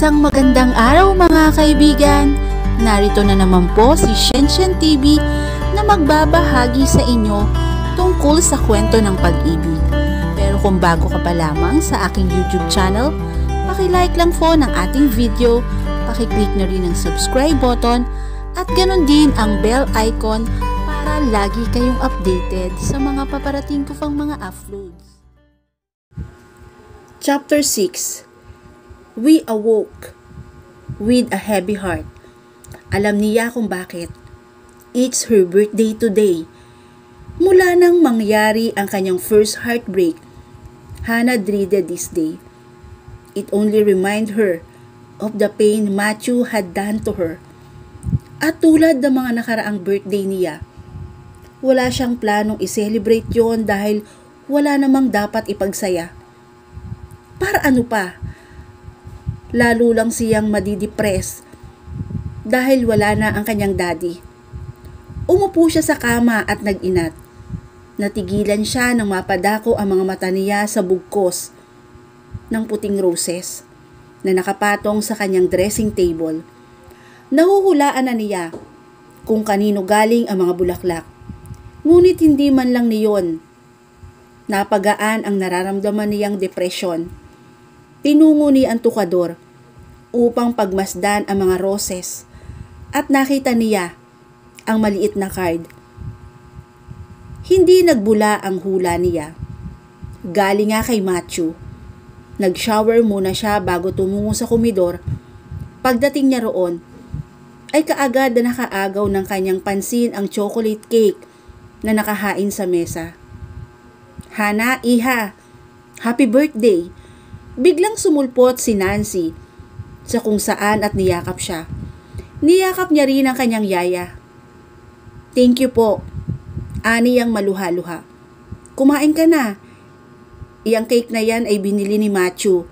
Isang magandang araw mga kaibigan! Narito na naman po si Shenshen TV na magbabahagi sa inyo tungkol sa kwento ng pag-ibig. Pero kung bago ka pa lamang sa aking YouTube channel, paki-like lang po ng ating video, paki-click na rin ang subscribe button at ganon din ang bell icon para lagi kayong updated sa mga paparating ko pang mga uploads. Chapter 6. We awoke with a heavy heart. Alam niya kung bakit. It's her birthday today. Mula nang mangyari ang kanyang first heartbreak, Hannah dreaded this day. It only reminded her of the pain Matthew had done to her. At tulad ng mga nakaraang birthday niya, wala siyang planong i-celebrate yon dahil wala namang dapat ipagsaya. Para ano pa? Lalo lang siyang madidepress dahil wala na ang kanyang daddy. Umupo siya sa kama at nag-inat. Natigilan siya nang mapadako ang mga mata niya sa bugkos ng puting roses na nakapatong sa kanyang dressing table. Nahuhulaan na niya kung kanino galing ang mga bulaklak. Ngunit hindi man lang niyon napagaan ang nararamdaman niyang depresyon. Tinungo ni ang tukador upang pagmasdan ang mga roses at nakita niya ang maliit na card. Hindi nagbula ang hula niya. Galing nga kay Matthew. Nag-shower muna siya bago tumungo sa komedor. Pagdating niya roon, ay kaagad na nakaagaw ng kanyang pansin ang chocolate cake na nakahain sa mesa. Hana, iha, happy birthday! Biglang sumulpot si Nancy sa kung saan at niyakap siya. Niyakap niya rin ang kanyang yaya. Thank you po. Ani ang maluha-luha. Kumain ka na. Iyang cake na yan ay binili ni Matthew.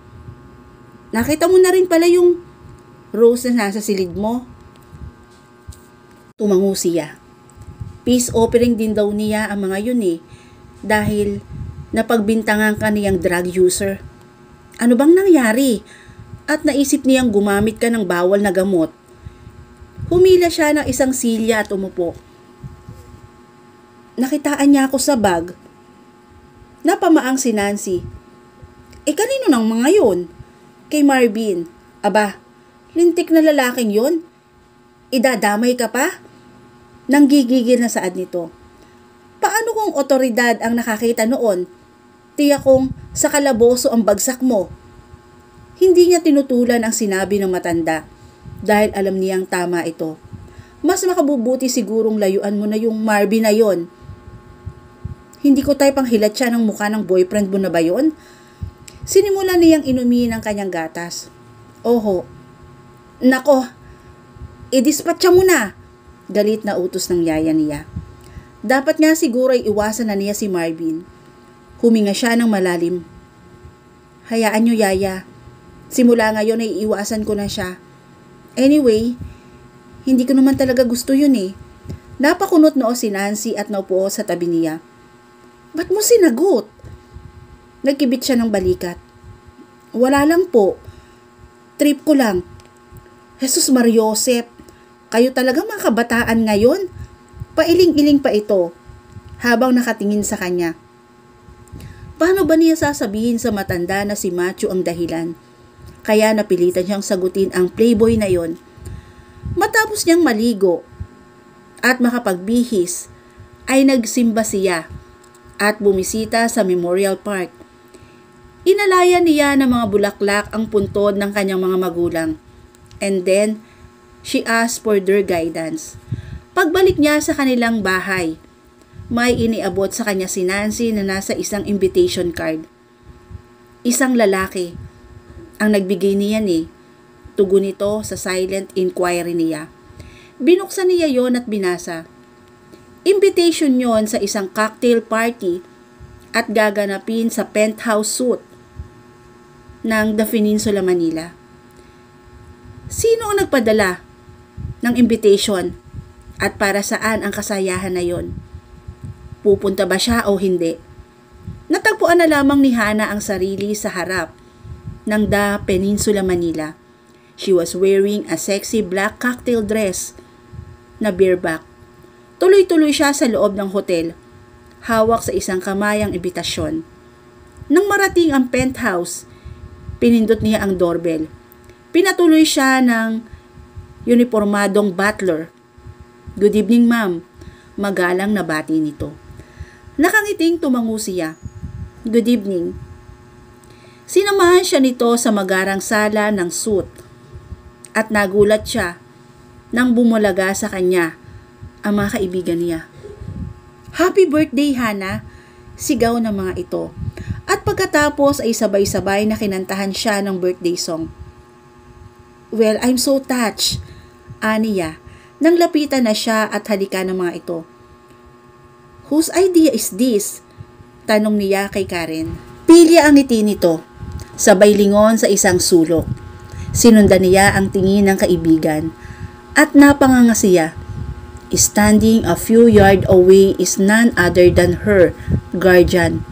Nakita mo na rin pala yung rose na nasa silid mo. Tumango siya. Peace offering din daw niya ang mga yun dahil napagbintangan ka niyang drug user. Ano bang nangyari? At naisip niyang gumamit ka ng bawal na gamot. Humila siya ng isang silya at umupo. Nakitaan niya ako sa bag. Napamaang si Nancy. Kanino ng mga yun? Kay Marvin. Aba, lintik na lalaking yun. Idadamay ka pa? Nanggigigil na saad nito. Paano kung otoridad ang nakakita noon? Tiyak kong sa kalaboso ang bagsak mo. Hindi niya tinutulan ang sinabi ng matanda dahil alam niyang tama ito. Mas makabubuti sigurong layuan mo na yung Marvin na yon. Hindi ko tayo panghilat siya ng mukha ng boyfriend mo na ba yun? Sinimulan niyang inumin ang kanyang gatas. Oho. Nako, idispatcha mo na. Galit na utos ng yaya niya. Dapat nga siguro ay iwasan na niya si Marvin. Huminga siya ng malalim. Hayaan niyo, yaya. Simula ngayon ay iwasan ko na siya. Anyway, hindi ko naman talaga gusto yun Napakunot noo si Nancy at naupo sa tabi niya. Ba't mo sinagot? Nagkibit siya ng balikat. Wala lang po. Trip ko lang. Jesus Mariosep, kayo talaga mga kabataan ngayon. Pailing-iling pa ito habang nakatingin sa kanya. Paano ba niya sasabihin sa matanda na si Matthew ang dahilan? Kaya napilitan siyang sagutin ang playboy na yon. Matapos niyang maligo at makapagbihis, ay nagsimba siya at bumisita sa Memorial Park. Inalaya niya ng mga bulaklak ang puntod ng kanyang mga magulang. And then, she asked for their guidance. Pagbalik niya sa kanilang bahay, may iniabot sa kanya si Nancy na nasa isang invitation card. Isang lalaki ang nagbigay niyan Tugon nito sa silent inquiry niya. Binuksan niya yon at binasa. Invitation yon sa isang cocktail party at gaganapin sa penthouse suite ng The Peninsula Manila. Sino ang nagpadala ng invitation at para saan ang kasayahan na yon? Pupunta ba siya o hindi? Natagpuan na lamang ni Hannah ang sarili sa harap ng The Peninsula Manila. She was wearing a sexy black cocktail dress na bareback. Tuloy-tuloy siya sa loob ng hotel, hawak sa isang kamay ang imbitasyon. Nang marating ang penthouse, pinindot niya ang doorbell. Pinatuloy siya ng uniformadong butler. "Good evening, ma'am." Magalang na bati nito. Nakangiting tumango siya. "Good evening." Sinamahan siya nito sa magarang sala ng suite at nagulat siya nang bumulaga sa kanya ang mga kaibigan niya. "Happy birthday, Hana!" Sigaw ng mga ito. At pagkatapos ay sabay-sabay na kinantahan siya ng birthday song. "Well, I'm so touched," aniya, nang lapitan na siya at halikan ng mga ito. "Whose idea is this?" tanong niya kay Karen. Pilya ang ngiti nito, sabay lingon sa isang sulok. Sinundan niya ang tingin ng kaibigan at napanganga siya. Standing a few yards away is none other than her guardian.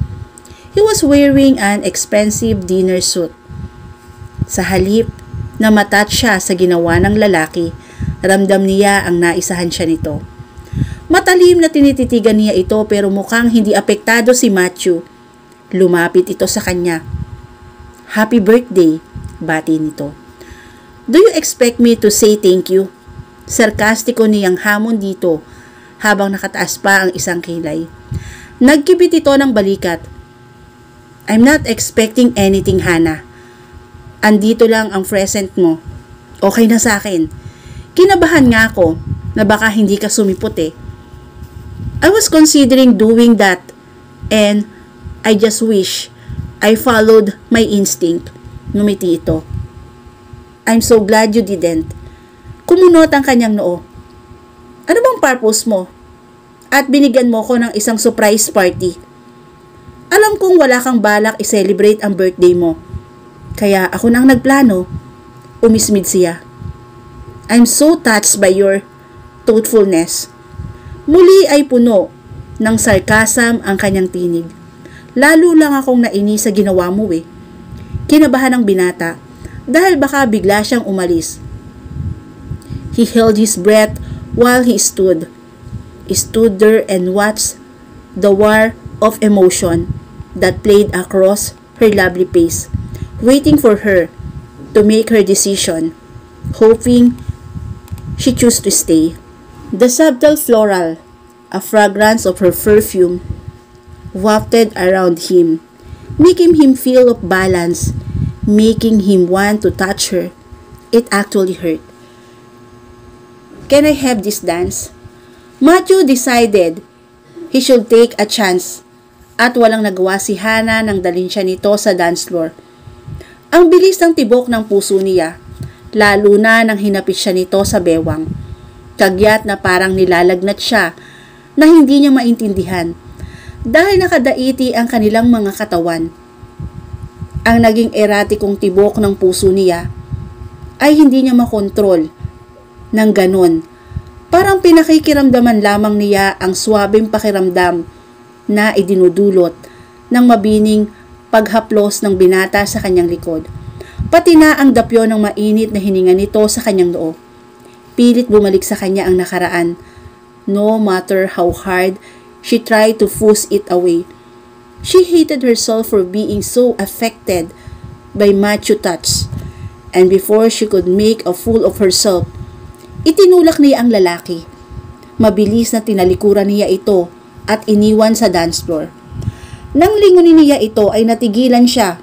He was wearing an expensive dinner suit. Sa halip na matat siya sa ginawa ng lalaki, ramdam niya ang naisahan siya nito. Matalim na tinititigan niya ito pero mukhang hindi apektado si Matthew. Lumapit ito sa kanya. "Happy birthday," bati nito. "Do you expect me to say thank you?" Sarkastiko niyang hamon dito habang nakataas pa ang isang kilay. Nagkibit ito ng balikat. "I'm not expecting anything, Hana. Andito lang ang present mo. Okay na sa akin. Kinabahan nga ako na baka hindi ka sumipot eh. I was considering doing that and I just wish I followed my instinct." Numiti ito. "I'm so glad you didn't." Kumunot ang kanyang noo. "Ano bang purpose mo? At binigyan mo ko ng isang surprise party. Alam kong wala kang balak i-celebrate ang birthday mo. Kaya ako nang nagplano." Umismid siya. "I'm so touched by your thoughtfulness." Muli ay puno ng sarcasm ang kanyang tinig. "Lalo lang akong nainis sa ginawa mo eh." Kinabahan ng binata dahil baka bigla siyang umalis. He held his breath while he stood there and watched the war of emotion that played across her lovely face, waiting for her to make her decision, hoping she chose to stay. The subtle floral, a fragrance of her perfume, wafted around him, making him feel off balance, making him want to touch her. It actually hurt. "Can I have this dance?" Matthew decided he should take a chance at walang nagawa si Hana nang dalhin siya nito sa dance floor. Ang bilis ng tibok ng puso niya, lalo na nang hinapit siya nito sa bewang. Kagyat na parang nilalagnat siya na hindi niya maintindihan dahil nakadaiti ang kanilang mga katawan. Ang naging eratikong tibok ng puso niya ay hindi niya makontrol ng ganon. Parang pinakikiramdaman lamang niya ang swabing pakiramdam na idinudulot ng mabining paghaplos ng binata sa kanyang likod. Pati na ang dapyo ng mainit na hininga nito sa kanyang noo. Pilit bumalik sa kanya ang nakaraan. No matter how hard she tried to force it away. She hated herself for being so affected by Matthew touch. And before she could make a fool of herself, itinulak niya ang lalaki. Mabilis na tinalikuran niya ito at iniwan sa dance floor. Nang lingunin niya ito ay natigilan siya.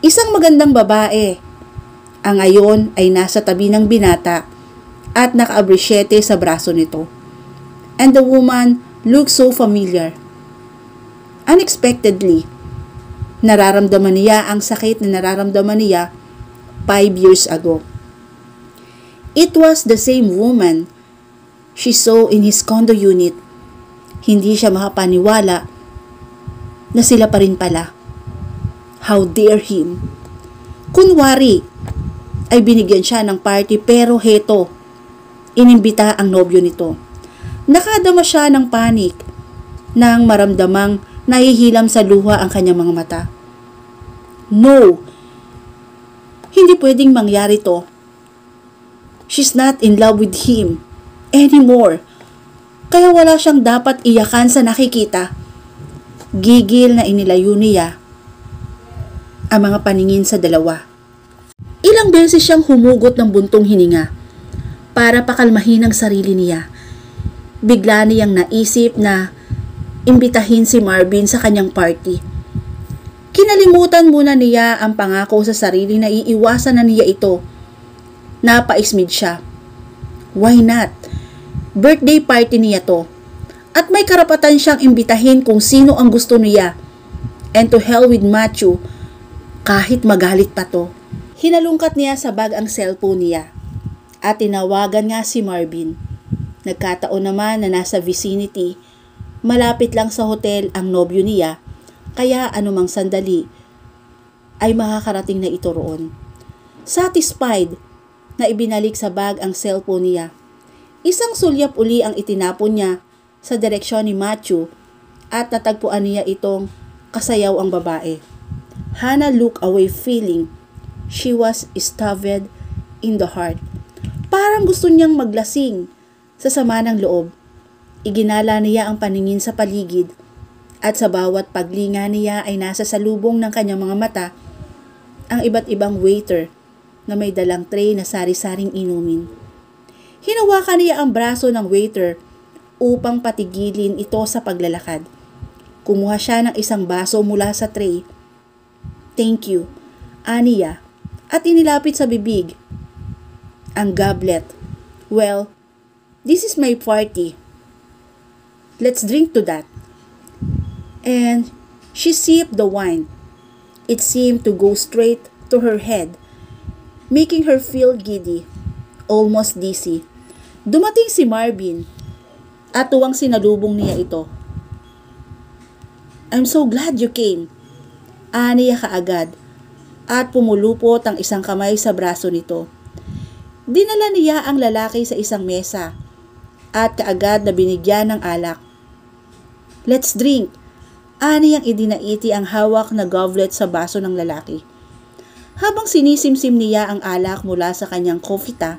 Isang magandang babae. Ang ngayon ay nasa tabi ng binata at naka-abrisyete sa braso nito. And the woman looked so familiar. Unexpectedly, nararamdaman niya ang sakit na nararamdaman niya 5 years ago. It was the same woman she saw in his condo unit. Hindi siya makapaniwala na sila pa rin pala. How dare him? Kunwari ay binigyan siya ng party pero heto, inimbita ang nobyo nito. Nakadama siya ng panik nang maramdamang nahihilam sa luha ang kanyang mga mata. No! Hindi pwedeng mangyari to. She's not in love with him anymore. Kaya wala siyang dapat iyakan sa nakikita. Gigil na inilayo niya ang mga paningin sa dalawa. Ilang beses siyang humugot ng buntong hininga para pakalmahin ang sarili niya. Bigla niyang naisip na imbitahin si Marvin sa kanyang party. Kinalimutan muna niya ang pangako sa sarili na iiwasan na niya ito. Napaismid siya. Why not? Birthday party niya to. At may karapatan siyang imbitahin kung sino ang gusto niya. And to hell with Matthew, kahit magalit pa to. Hinalungkat niya sa bag ang cellphone niya. At tinawagan nga si Marvin. Nagkataon naman na nasa vicinity, malapit lang sa hotel ang nobyo niya, kaya anumang sandali ay makakarating na ito roon. Satisfied na ibinalik sa bag ang cellphone niya, isang sulyap uli ang itinapon niya sa direksyon ni Matthew at natagpuan niya itong kasayaw ang babae. Hannah looked away feeling she was stabbed in the heart. Parang gusto niyang maglasing sa sama ng loob. Iginala niya ang paningin sa paligid at sa bawat paglinga niya ay nasa salubong ng kanyang mga mata ang iba't ibang waiter na may dalang tray na sari-saring inumin. Hinawakan niya ang braso ng waiter upang patigilin ito sa paglalakad. Kumuha siya ng isang baso mula sa tray. Thank you, aniya, at inilapit sa bibig ang goblet. Well, this is my party. Let's drink to that. And she sipped the wine. It seemed to go straight to her head, making her feel giddy, almost dizzy. Dumating si Marvin at tuwang sinalubong niya ito. I'm so glad you came. Aniya kaagad at pumulupot ang isang kamay sa braso nito. Dinala niya ang lalaki sa isang mesa at kaagad na binigyan ng alak. Let's drink. Aniyang idinaiti ang hawak na goblet sa baso ng lalaki. Habang sinisimsim niya ang alak mula sa kanyang kofita,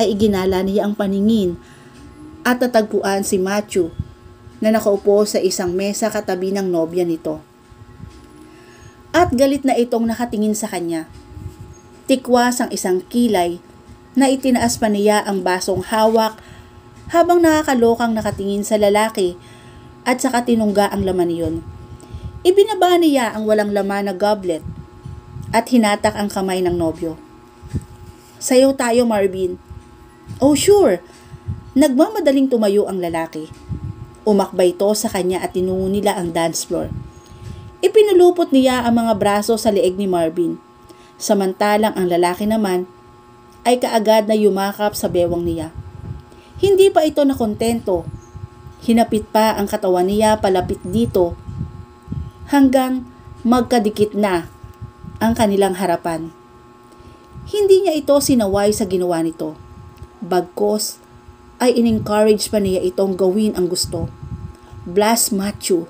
ay iginala niya ang paningin at natagpuan si Matthew na nakaupo sa isang mesa katabi ng nobya nito. At galit na itong nakatingin sa kanya. Tikwas ang isang kilay na itinaas pa niya ang basong hawak habang nakakalokang nakatingin sa lalaki at saka tinungga ang laman niyon. Ibinaba niya ang walang laman na goblet at hinatak ang kamay ng nobyo. Sayaw tayo, Marvin. Oh sure. Nagmamadaling tumayo ang lalaki. Umakbay ito sa kanya at tinungo nila ang dance floor. Ipinulupot niya ang mga braso sa leeg ni Marvin. Samantalang ang lalaki naman ay kaagad na yumakap sa bewang niya. Hindi pa ito nakontento. Hinapit pa ang katawan niya palapit dito hanggang magkadikit na ang kanilang harapan. Hindi niya ito sinaway sa ginawa nito. Bagkos ay in-encourage pa niya itong gawin ang gusto. Bless Matthew.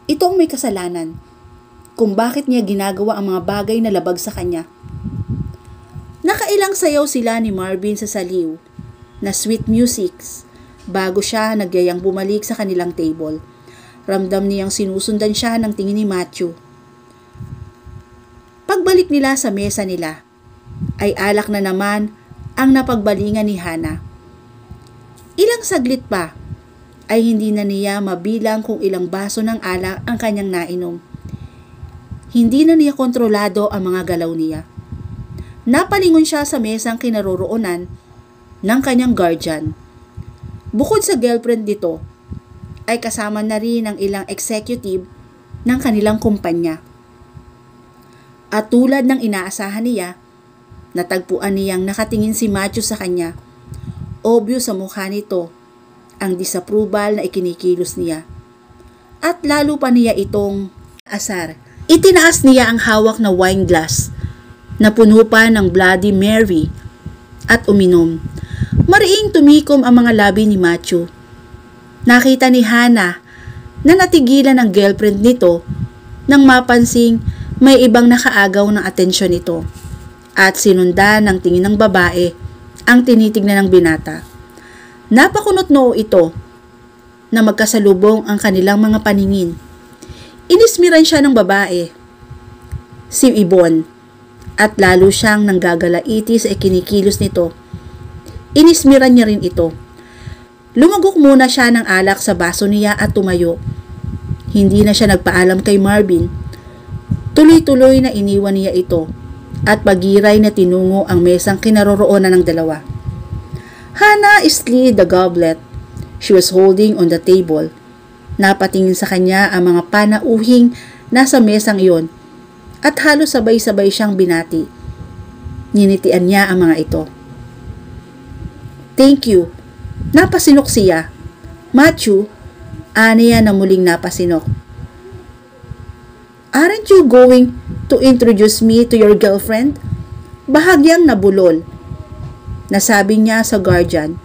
Ito ang may kasalanan kung bakit niya ginagawa ang mga bagay na labag sa kanya. Nakailang sayaw sila ni Marvin sa saliw na sweet musics bago siya nagyayang bumalik sa kanilang table. Ramdam niyang sinusundan siya ng tingin ni Matthew. Pagbalik nila sa mesa nila, ay alak na naman ang napagbalingan ni Hannah. Ilang saglit pa, ay hindi na niya mabilang kung ilang baso ng alak ang kanyang nainom. Hindi na niya kontrolado ang mga galaw niya. Napalingon siya sa mesang kinaroroonan ng kanyang guardian. Bukod sa girlfriend nito, ay kasama na rin ang ilang executive ng kanilang kumpanya. At tulad ng inaasahan niya, natagpuan niyang nakatingin si Matthew sa kanya. Obvious sa mukha nito ang disapproval na ikinikilos niya. At lalo pa niya itong asar. Itinaas niya ang hawak na wine glass na puno pa ng Bloody Mary at uminom. Mariing tumikom ang mga labi ni Matthew. Nakita ni Hannah na natigilan ang girlfriend nito nang mapansing may ibang nakaagaw ng atensyon nito at sinundan ng tingin ng babae ang tinitignan ng binata. Napakunot noo ito na magkasalubong ang kanilang mga paningin. Inismiran siya ng babae, si Ibon, at lalo siyang nanggagalaiti sa ikinikilos nito. Inismiran niya rin ito. Lumagok muna siya ng alak sa baso niya at tumayo. Hindi na siya nagpaalam kay Marvin. Tuloy-tuloy na iniwan niya ito at pagiray na tinungo ang mesang kinaroroonan ng dalawa. Hannah slid the goblet she was holding on the table. Napatingin sa kanya ang mga panauhing nasa mesang iyon at halos sabay-sabay siyang binati. Ninitian niya ang mga ito. Thank you. Napasinok siya. Matthew, aniya na muling napasinok. Aren't you going to introduce me to your girlfriend? Bahagyang nabulol. Nasabi niya sa guardian,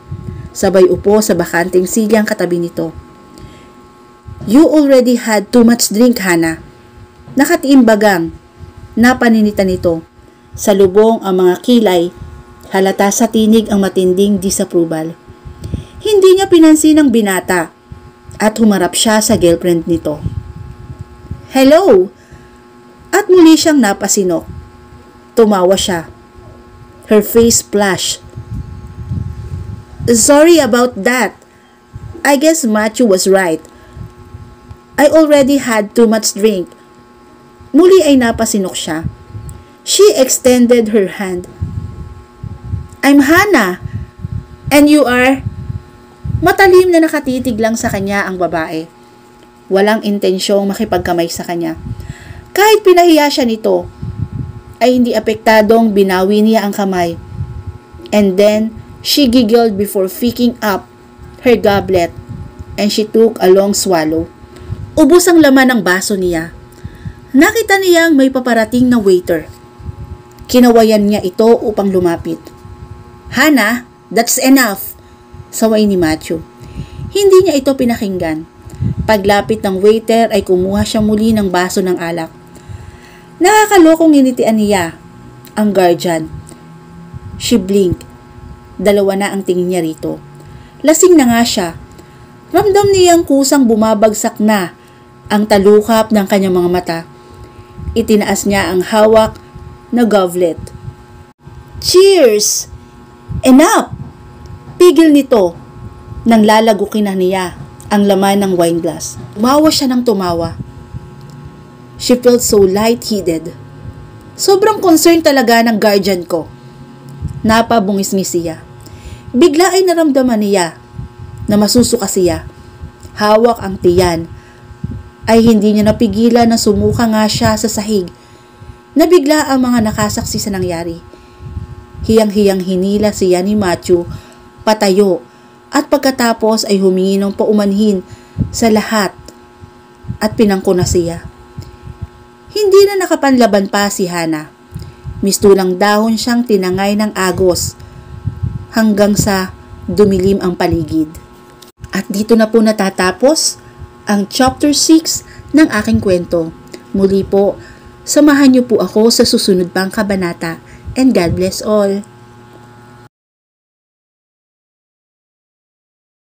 sabay upo sa bakanting silyang katabi nito. You already had too much drink, Hannah. Nakatiimbagang, napaninita nito. Sa lubong ang mga kilay, halata sa tinig ang matinding disapproval. Hindi niya pinansin ang binata at humarap siya sa girlfriend nito. Hello! At muli siyang napasinok. Tumawa siya. Her face flushed. Sorry about that. I guess Matthew was right. I already had too much drink. Muli ay napasinok siya. She extended her hand. I'm Hannah. And you are? Matalim na nakatitig lang sa kanya ang babae. Walang intensyong makipagkamay sa kanya. Kahit pinahiya siya nito, ay hindi apektadong binawi niya ang kamay. And then, she giggled before picking up her goblet and she took a long swallow. Ubos ang laman ng baso niya. Nakita niyang may paparating na waiter. Kinawayan niya ito upang lumapit. Hannah, that's enough, saway ni Matthew. Hindi niya ito pinakinggan. Paglapit ng waiter ay kumuha siya muli ng baso ng alak. Nakakalokong initian niya ang guardian. She blinked. Dalawa na ang tingin niya rito. Lasing na nga siya. Ramdam niyang kusang bumabagsak na ang talukap ng kanyang mga mata. Itinaas niya ang hawak na goblet. Cheers! Enough! Pigil nito nang lalagukin na niya ang laman ng wine glass. Tumawa siya ng tumawa. She felt so light-headed. Sobrang concerned talaga ng guardian ko. Napabungis-ngis siya. Bigla ay naramdaman niya na masusuka siya. Hawak ang tiyan. Ay hindi niya napigilan na sumuka nga siya sa sahig. Nabigla ang mga nakasaksi sa nangyari. Hiyang-hiyang hinila siya ni Matthew patayo at pagkatapos ay humingi ng paumanhin sa lahat at pinangko na siya. Hindi na nakapanlaban pa si Hannah. Mistulang dahon siyang tinangay ng agos hanggang sa dumilim ang paligid. At dito na po natatapos ang chapter 6 ng aking kwento. Muli po, samahan niyo po ako sa susunod pang kabanata and God bless all.